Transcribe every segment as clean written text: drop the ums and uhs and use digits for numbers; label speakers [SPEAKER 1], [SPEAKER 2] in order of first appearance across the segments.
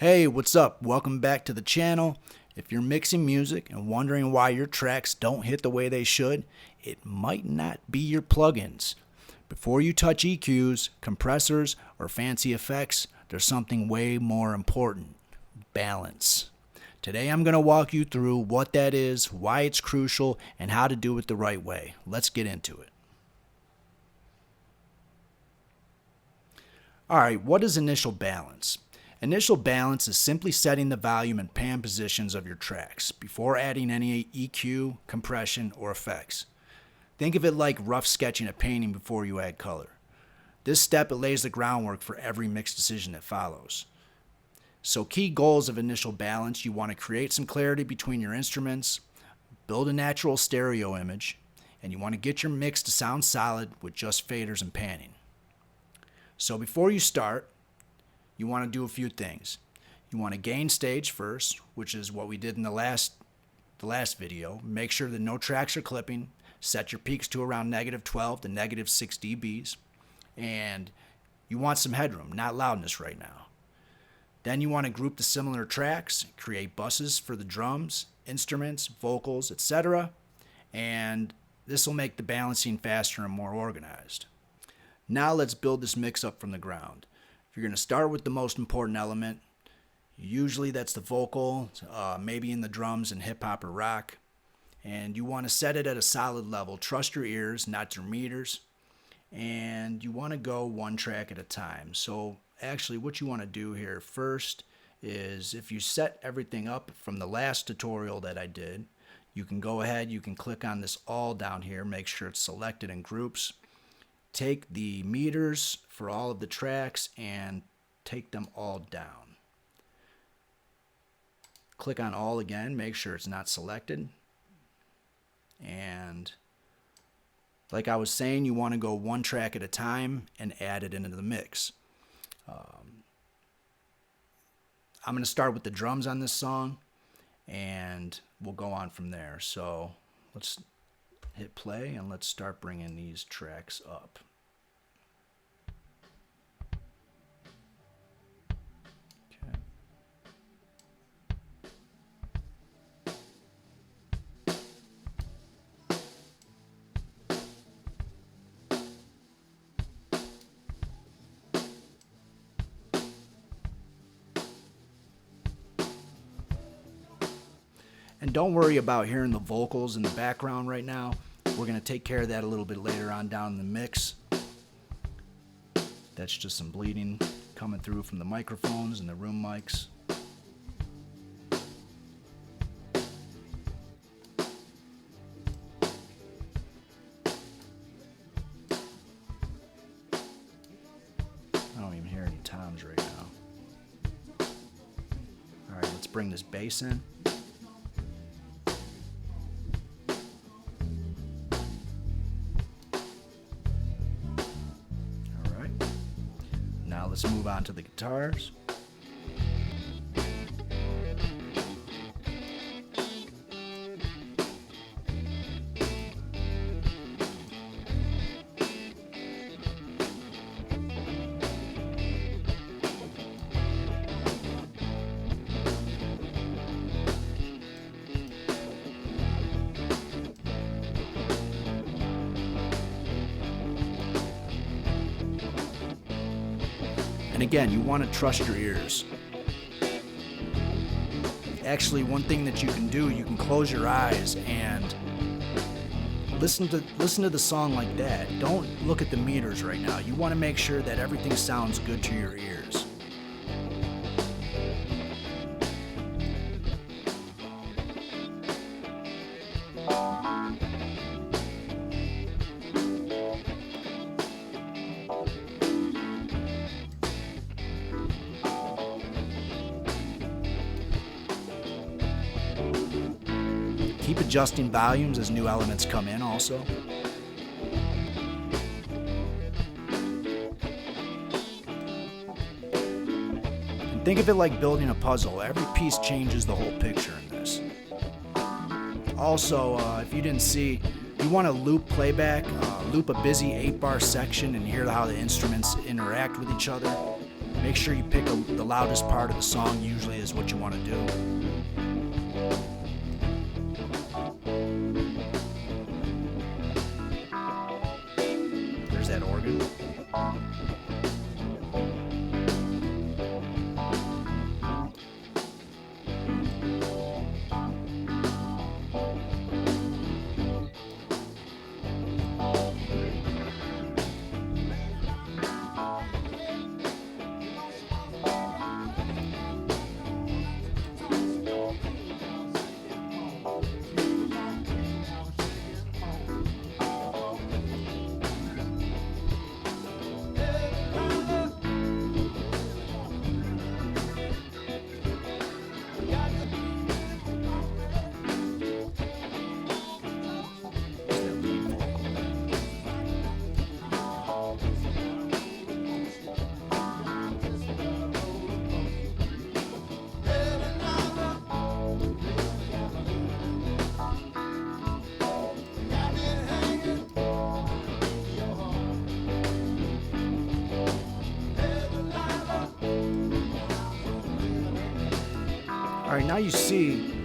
[SPEAKER 1] Hey, what's up? Welcome back to the channel. If you're mixing music and wondering why your tracks don't hit the way they should, it might not be your plugins. Before you touch EQs, compressors, or fancy effects, there's something way more important: balance. Today I'm going to walk you through what that is, why it's crucial, and how to do it the right way. Let's get into it. Alright, what is initial balance? Initial balance is simply setting the volume and pan positions of your tracks before adding any EQ, compression, or effects. Think of it like rough sketching a painting before you add color. This step lays the groundwork for every mix decision that follows. So key goals of initial balance: you want to create some clarity between your instruments, build a natural stereo image, and you want to get your mix to sound solid with just faders and panning. So before you start, you want to do a few things. You want to gain stage first, which is what we did in the last video. Make sure that no tracks are clipping. Set your peaks to around -12 to -6 dBs. And you want some headroom, not loudness right now. Then you want to group the similar tracks, create buses for the drums, instruments, vocals, etc. And this will make the balancing faster and more organized. Now let's build this mix up from the ground. You're going to start with the most important element. Usually that's the vocal, maybe in the drums and hip hop or rock. And you want to set it at a solid level. Trust your ears, not your meters. And you want to go one track at a time. So actually what you want to do here first is, if you set everything up from the last tutorial that I did, you can go ahead, you can click on this all down here, make sure it's selected in groups. Take the meters for all of the tracks and take them all down. Click on all again, make sure it's not selected. And like I was saying, you want to go one track at a time and add it into the mix. I'm going to start with the drums on this song, and we'll go on from there. So let's hit play and let's start bringing these tracks up. Okay. And don't worry about hearing the vocals in the background right now. We're going to take care of that a little bit later on down in the mix. That's just some bleeding coming through from the microphones and the room mics. I don't even hear any toms right now. Alright, let's bring this bass in. Now let's move on to the guitars. And again, you want to trust your ears. Actually, one thing that you can do, you can close your eyes and listen to the song like that. Don't look at the meters right now. You want to make sure that everything sounds good to your ears. Keep adjusting volumes as new elements come in also. And think of it like building a puzzle. Every piece changes the whole picture in this. Also, if you didn't see, you want to loop playback, loop a busy 8-bar section and hear how the instruments interact with each other. Make sure you pick the loudest part of the song usually is what you want to do. There's that organ. All right, now you see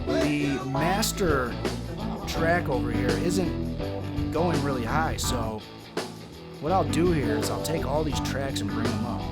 [SPEAKER 1] the master track over here isn't going really high, so what I'll do here is I'll take all these tracks and bring them up.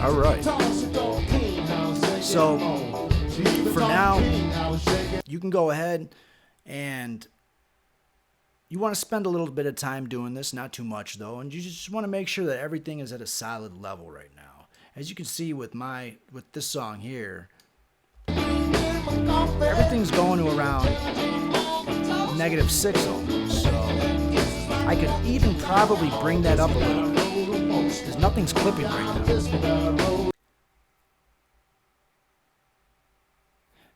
[SPEAKER 1] All right. So for now, you can go ahead and you want to spend a little bit of time doing this, not too much though, and you just want to make sure that everything is at a solid level right now. As you can see with this song here, everything's going to around -6 almost, so I could even probably bring that up a little bit, because nothing's clipping right now.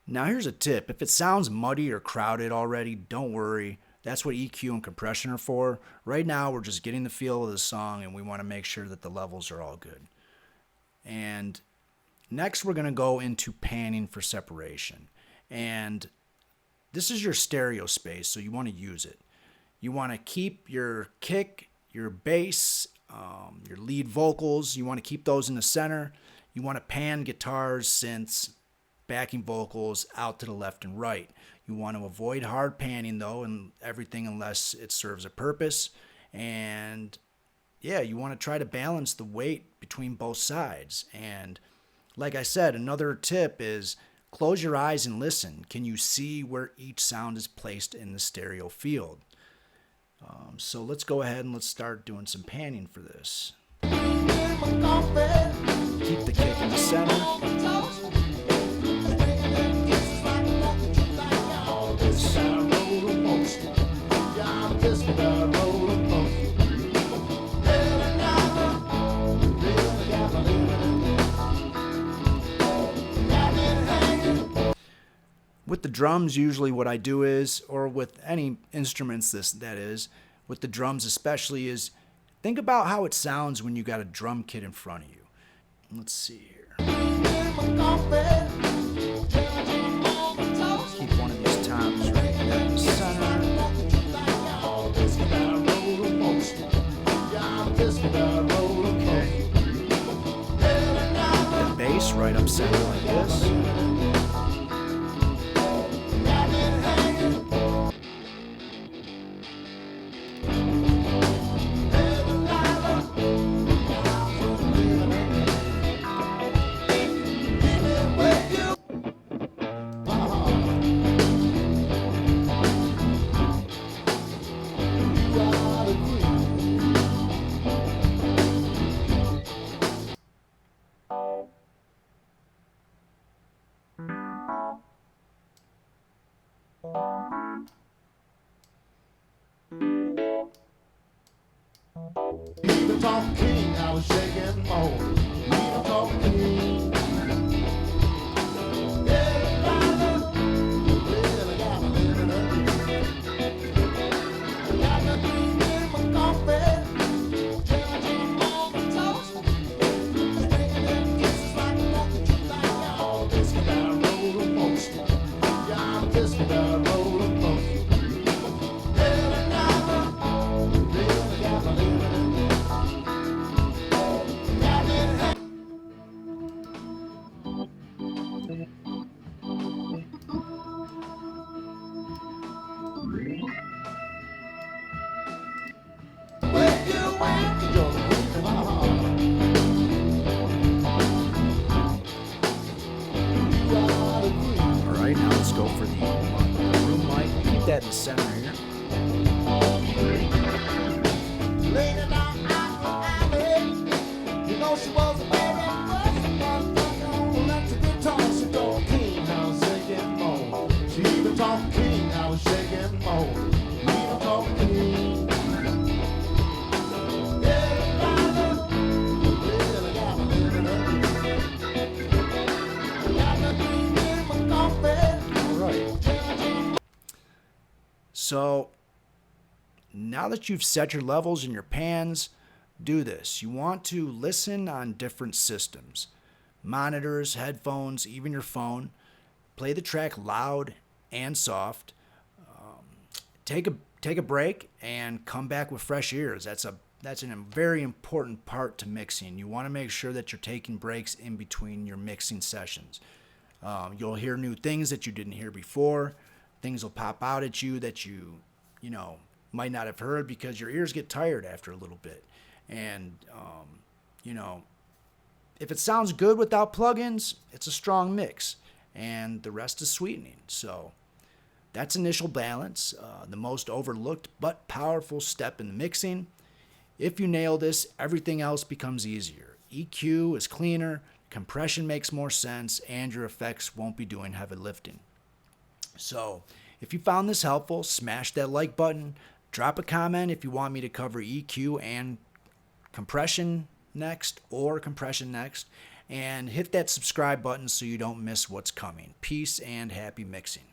[SPEAKER 1] Now here's a tip. If it sounds muddy or crowded already, don't worry. That's what EQ and compression are for. Right now we're just getting the feel of the song and we want to make sure that the levels are all good. And next we're going to go into panning for separation. And this is your stereo space, so you want to use it. You want to keep your kick, your bass, your lead vocals, you want to keep those in the center. You want to pan guitars, synths, backing vocals out to the left and right. You want to avoid hard panning though, and everything unless it serves a purpose. And yeah, you want to try to balance the weight between both sides. And like I said, another tip is close your eyes and listen. Can you see where each sound is placed in the stereo field? So let's go ahead and let's start doing some panning for this. Keep the kick in the center. With the drums, usually what I do is, or with any instruments that is, with the drums especially, is think about how it sounds when you got a drum kit in front of you. Let's see here. Keep one of these toms right here in the center. sound like this.
[SPEAKER 2] Even talking king, I was shaking more. Even talking king. Everybody, really got me living again. Got me green in my coffee. Judging on the toast. Making them kisses like a lucky trip like y'all. This guitar roller coaster. Y'all, this guitar roller coaster.
[SPEAKER 1] Alright, now let's go for the room mic. Keep that in the center here.
[SPEAKER 2] Lady down out the alley, you know she was a very first motherfucker on electric guitar. She told King I was shaking more. She even talked King I was shaking more. Even talking King. Everybody really got me living again. Got me green in my coffee.
[SPEAKER 1] Alright. So now that you've set your levels in your pans, do this. You want to listen on different systems. Monitors, headphones, even your phone. Play the track loud and soft. Take a break and come back with fresh ears. That's a very important part to mixing. You want to make sure that you're taking breaks in between your mixing sessions. You'll hear new things that you didn't hear before. Things will pop out at you that you might not have heard because your ears get tired after a little bit. And, if it sounds good without plugins, it's a strong mix. And the rest is sweetening. So that's initial balance, the most overlooked but powerful step in the mixing. If you nail this, everything else becomes easier. EQ is cleaner, compression makes more sense, and your effects won't be doing heavy lifting. So if you found this helpful, smash that like button. Drop a comment if you want me to cover EQ and compression next, and hit that subscribe button so you don't miss what's coming. Peace and happy mixing.